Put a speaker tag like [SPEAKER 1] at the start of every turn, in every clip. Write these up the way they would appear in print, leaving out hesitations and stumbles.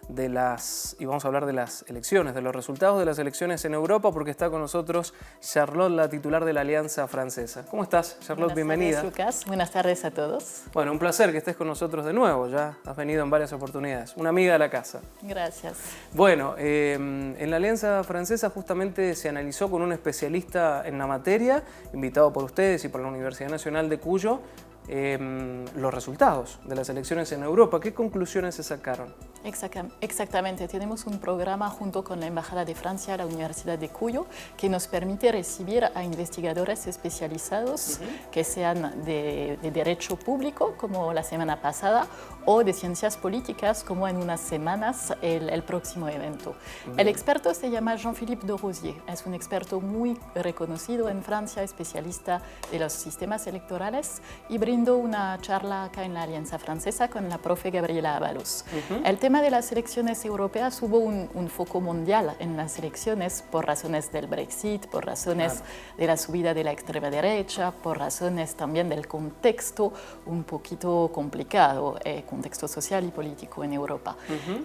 [SPEAKER 1] y vamos a hablar de las elecciones, de los resultados de las elecciones en Europa, porque está con nosotros Charlotte, la titular de la Alianza Francesa. ¿Cómo estás, Charlotte? Bienvenida.
[SPEAKER 2] Buenas tardes, Lucas. Buenas tardes a todos.
[SPEAKER 1] Bueno, un placer que estés con nosotros de nuevo. Ya has venido en varias oportunidades. Una amiga de la casa.
[SPEAKER 2] Gracias.
[SPEAKER 1] Bueno, en la Alianza Francesa justamente se analizó con un especialista en la materia, invitado por ustedes y por la Universidad Nacional de Cuyo, los resultados de las elecciones en Europa. ¿Qué conclusiones se sacaron?
[SPEAKER 2] Exactamente. Tenemos un programa junto con la Embajada de Francia, la Universidad de Cuyo, que nos permite recibir a investigadores especializados que sean de derecho público, como la semana pasada, o de ciencias políticas, como en unas semanas el próximo evento. El experto se llama Jean-Philippe de Rosier. Es un experto muy reconocido en Francia, especialista de los sistemas electorales, y brindó una charla acá en la Alianza Francesa con la profe Gabriela Ábalos. El tema de las elecciones europeas, hubo un foco mundial en las elecciones por razones del Brexit, por razones de la subida de la extrema derecha, por razones también del contexto un poquito complicado, contexto social y político en Europa.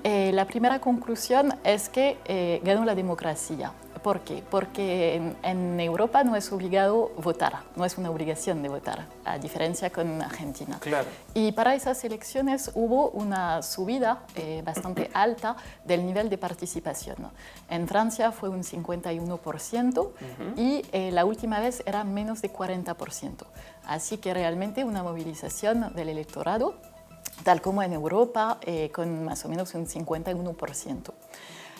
[SPEAKER 2] La primera conclusión es que ganó la democracia. ¿Por qué? Porque en Europa no es obligado votar, no es una obligación de votar, a diferencia con Argentina.
[SPEAKER 1] Claro.
[SPEAKER 2] Y para esas elecciones hubo una subida bastante alta del nivel de participación. En Francia fue un 51% y la última vez era menos de 40%. Así que realmente una movilización del electorado, tal como en Europa, con más o menos un 51%.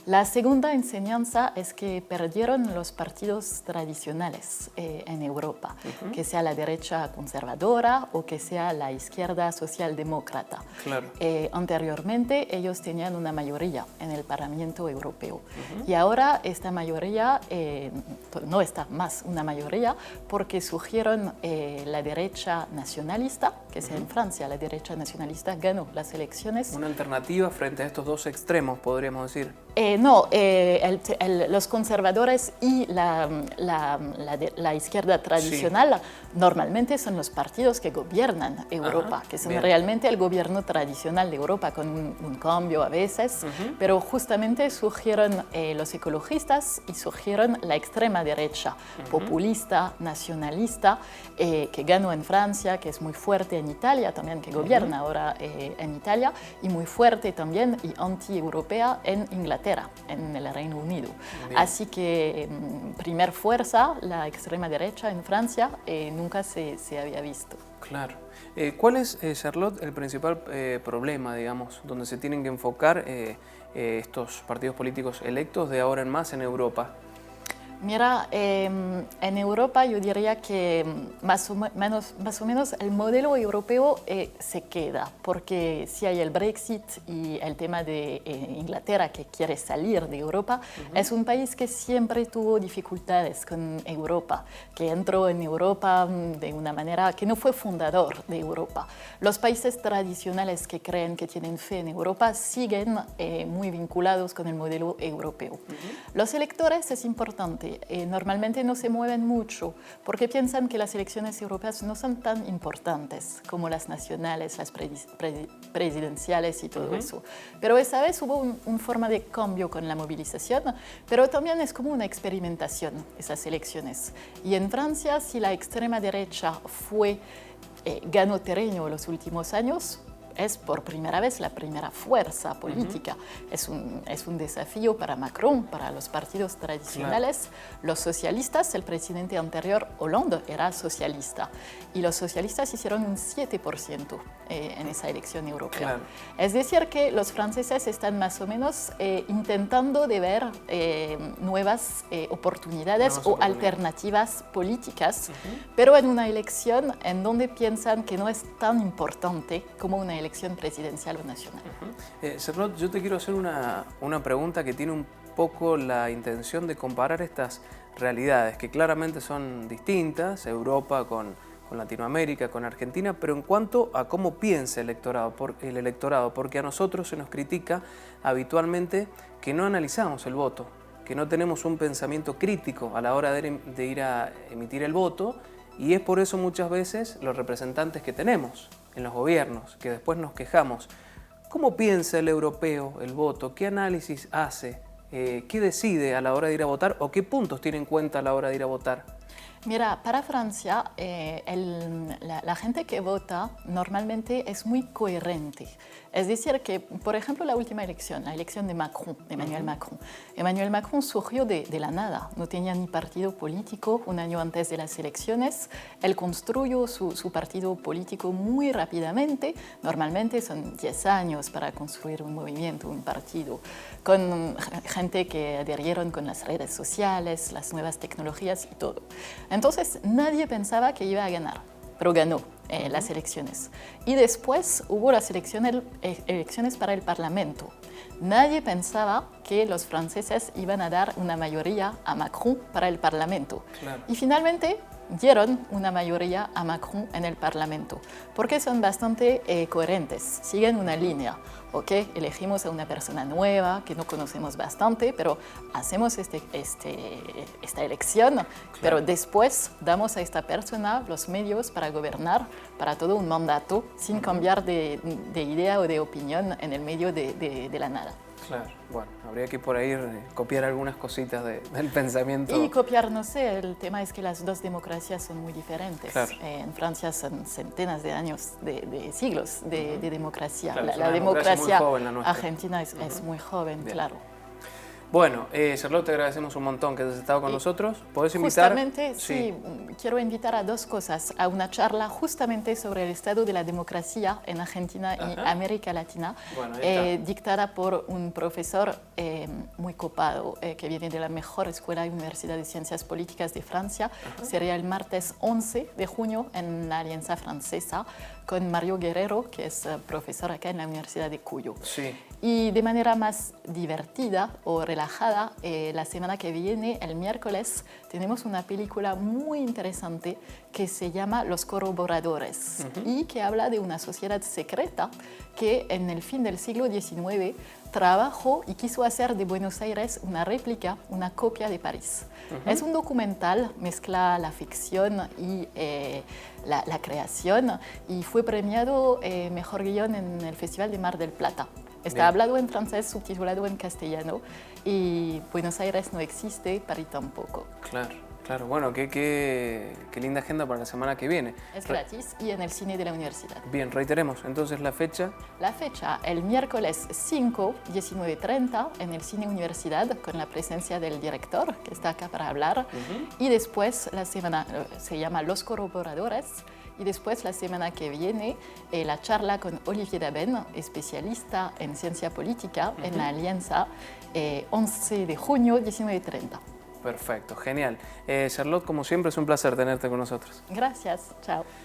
[SPEAKER 2] La segunda enseñanza es que perdieron los partidos tradicionales en Europa, que sea la derecha conservadora o que sea la izquierda socialdemócrata.
[SPEAKER 1] Claro.
[SPEAKER 2] Anteriormente ellos tenían una mayoría en el Parlamento Europeo y ahora esta mayoría no está más una mayoría porque surgieron la derecha nacionalista, que es en Francia, la derecha nacionalista ganó las elecciones.
[SPEAKER 1] Una alternativa frente a estos dos extremos, podríamos decir.
[SPEAKER 2] Los conservadores y la izquierda tradicional normalmente son los partidos que gobiernan Europa, que son realmente el gobierno tradicional de Europa, con un cambio a veces, pero justamente surgieron los ecologistas y surgieron la extrema derecha, populista, nacionalista, que ganó en Francia, que es muy fuerte en Italia, también que gobierna ahora en Italia, y muy fuerte también y anti-europea en Inglaterra, en el Reino Unido. Bien. Así que primer fuerza, la extrema derecha en Francia, nunca se había visto.
[SPEAKER 1] Claro. ¿Cuál es, Charlotte, el principal problema, digamos, donde se tienen que enfocar estos partidos políticos electos de ahora en más en Europa?
[SPEAKER 2] Mira, en Europa yo diría que más o menos el modelo europeo se queda, porque si hay el Brexit y el tema de Inglaterra que quiere salir de Europa, es un país que siempre tuvo dificultades con Europa, que entró en Europa de una manera que no fue fundador de Europa. Los países tradicionales que creen que tienen fe en Europa siguen muy vinculados con el modelo europeo. Los electores es importante. Normalmente no se mueven mucho porque piensan que las elecciones europeas no son tan importantes como las nacionales, las presidenciales y todo eso. Pero esa vez hubo una forma de cambio con la movilización, pero también es como una experimentación esas elecciones. Y en Francia, si la extrema derecha ganó terreno en los últimos años, es por primera vez la primera fuerza política. Es un desafío para Macron, para los partidos tradicionales. Los socialistas, el presidente anterior, Hollande, era socialista. Y los socialistas hicieron un 7% en esa elección europea. Es decir, que los franceses están más o menos intentando de ver nuevas oportunidades o alternativas políticas, pero en una elección en donde piensan que no es tan importante como una elección presidencial o nacional.
[SPEAKER 1] Charlotte, yo te quiero hacer una pregunta que tiene un poco la intención de comparar estas realidades, que claramente son distintas, Europa con Latinoamérica, con Argentina, pero en cuanto a cómo piensa el electorado, porque a nosotros se nos critica habitualmente que no analizamos el voto, que no tenemos un pensamiento crítico a la hora de ir a emitir el voto, y es por eso muchas veces los representantes que tenemos en los gobiernos, que después nos quejamos. ¿Cómo piensa el europeo el voto? ¿Qué análisis hace? ¿Qué decide a la hora de ir a votar o qué puntos tiene en cuenta a la hora de ir a votar?
[SPEAKER 2] Mira, para Francia, la gente que vota normalmente es muy coherente. Es decir, que, por ejemplo, la última elección, la elección de Macron, Emmanuel Macron. Emmanuel Macron surgió de la nada, no tenía ni partido político un año antes de las elecciones. Él construyó su partido político muy rápidamente. Normalmente son 10 años para construir un movimiento, un partido, con gente que adherieron con las redes sociales, las nuevas tecnologías y todo. Entonces, nadie pensaba que iba a ganar, pero ganó las elecciones. Y después hubo las elecciones para el Parlamento. Nadie pensaba que los franceses iban a dar una mayoría a Macron para el Parlamento. Claro. Y finalmente dieron una mayoría a Macron en el Parlamento, porque son bastante coherentes, siguen una línea. ¿Ok? Elegimos a una persona nueva que no conocemos bastante, pero hacemos esta elección, claro. Pero después damos a esta persona los medios para gobernar para todo un mandato sin cambiar de idea o de opinión en el medio de la nada.
[SPEAKER 1] Claro, bueno, habría que por ahí copiar algunas cositas del pensamiento.
[SPEAKER 2] Y copiar, no sé, el tema es que las dos democracias son muy diferentes.
[SPEAKER 1] Claro.
[SPEAKER 2] En Francia son centenas de años, de siglos de democracia.
[SPEAKER 1] Claro,
[SPEAKER 2] la democracia
[SPEAKER 1] muy joven, la
[SPEAKER 2] argentina es muy joven, bien. Claro.
[SPEAKER 1] Bueno, Charlotte, te agradecemos un montón que hayas estado con nosotros. ¿Podés invitar?
[SPEAKER 2] Justamente, sí, quiero invitar a dos cosas. A una charla justamente sobre el estado de la democracia en Argentina y América Latina, bueno, dictada por un profesor muy copado, que viene de la mejor escuela y universidad de ciencias políticas de Francia. Sería el martes 11 de junio en la Alianza Francesa, con Mario Guerrero, que es profesor acá en la Universidad de Cuyo.
[SPEAKER 1] Sí.
[SPEAKER 2] Y de manera más divertida o relajada, la semana que viene, el miércoles, tenemos una película muy interesante que se llama Los Corroboradores y que habla de una sociedad secreta que en el fin del siglo XIX trabajó y quiso hacer de Buenos Aires una réplica, una copia de París. Es un documental, mezcla la ficción y la creación, y fue premiado Mejor Guión en el Festival de Mar del Plata. Está hablado en francés, subtitulado en castellano, y Buenos Aires no existe, París tampoco.
[SPEAKER 1] Claro, claro. Bueno, qué linda agenda para la semana que viene.
[SPEAKER 2] Es gratis y en el cine de la universidad.
[SPEAKER 1] Bien, reiteremos entonces la fecha.
[SPEAKER 2] La fecha, el miércoles 5, 19:30, en el cine Universidad, con la presencia del director, que está acá para hablar. Y después la semana se llama Los Corroboradores. Y después, la semana que viene, la charla con Olivier Daben, especialista en ciencia política, en la Alianza, 11 de junio, 19:30.
[SPEAKER 1] Perfecto, genial. Charlotte, como siempre, es un placer tenerte con nosotros.
[SPEAKER 2] Gracias, chao.